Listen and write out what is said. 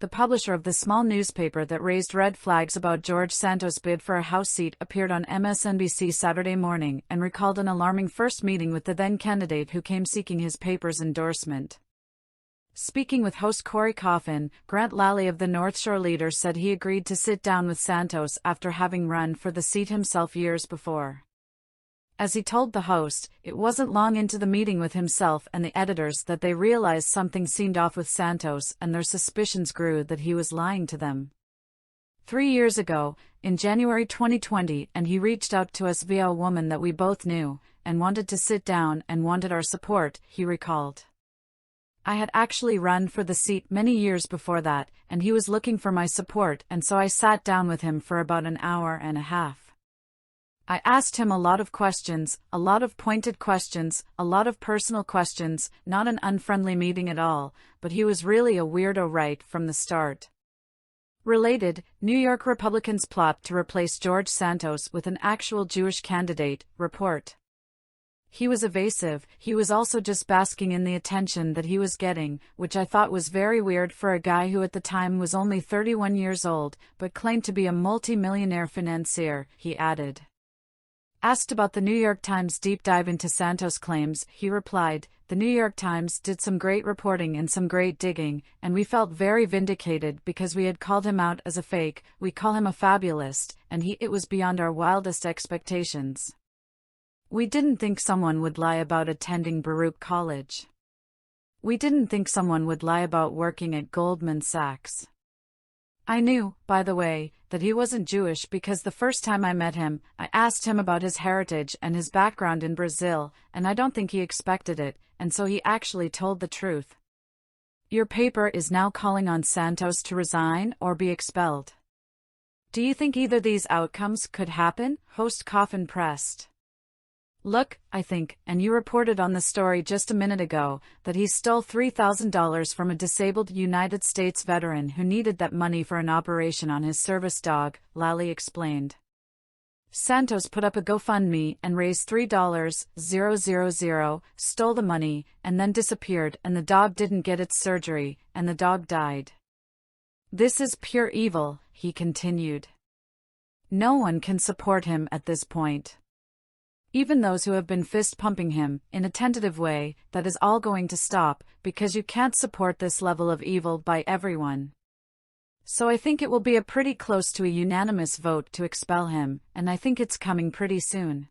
the publisher of the small newspaper that raised red flags about George Santos' bid for a House seat, appeared on MSNBC Saturday morning and recalled an alarming first meeting with the then-candidate who came seeking his paper's endorsement. Speaking with host Corey Coffin, Grant Lally of the North Shore Leader said he agreed to sit down with Santos after having run for the seat himself years before. As he told the host, it wasn't long into the meeting with himself and the editors that they realized something seemed off with Santos, and their suspicions grew that he was lying to them. 3 years ago, in January 2020, and he reached out to us via a woman that we both knew, and wanted to sit down and wanted our support, he recalled. I had actually run for the seat many years before that, and he was looking for my support, and so I sat down with him for about an hour and a half. I asked him a lot of questions, a lot of pointed questions, a lot of personal questions, not an unfriendly meeting at all, but he was really a weirdo right from the start. Related, New York Republicans plot to replace George Santos with an actual Jewish candidate, report. He was evasive. He was also just basking in the attention that he was getting, which I thought was very weird for a guy who at the time was only 31 years old, but claimed to be a multi-millionaire financier, he added. Asked about the New York Times' deep dive into Santos' claims, he replied, "The New York Times did some great reporting and some great digging, and we felt very vindicated because we had called him out as a fake. We call him a fabulist, and it was beyond our wildest expectations. We didn't think someone would lie about attending Baruch College. We didn't think someone would lie about working at Goldman Sachs. I knew, by the way, that he wasn't Jewish because the first time I met him, I asked him about his heritage and his background in Brazil, and I don't think he expected it, and so he actually told the truth. Your paper is now calling on Santos to resign or be expelled. Do you think either these outcomes could happen?" host Coffin pressed. Look, I think, and you reported on the story just a minute ago, that he stole $3,000 from a disabled United States veteran who needed that money for an operation on his service dog, Lally explained. Santos put up a GoFundMe and raised $3,000, stole the money, and then disappeared, and the dog didn't get its surgery, and the dog died. This is pure evil, he continued. No one can support him at this point. Even those who have been fist-pumping him, in a tentative way, that is all going to stop, because you can't support this level of evil by everyone. So I think it will be a pretty close to a unanimous vote to expel him, and I think it's coming pretty soon.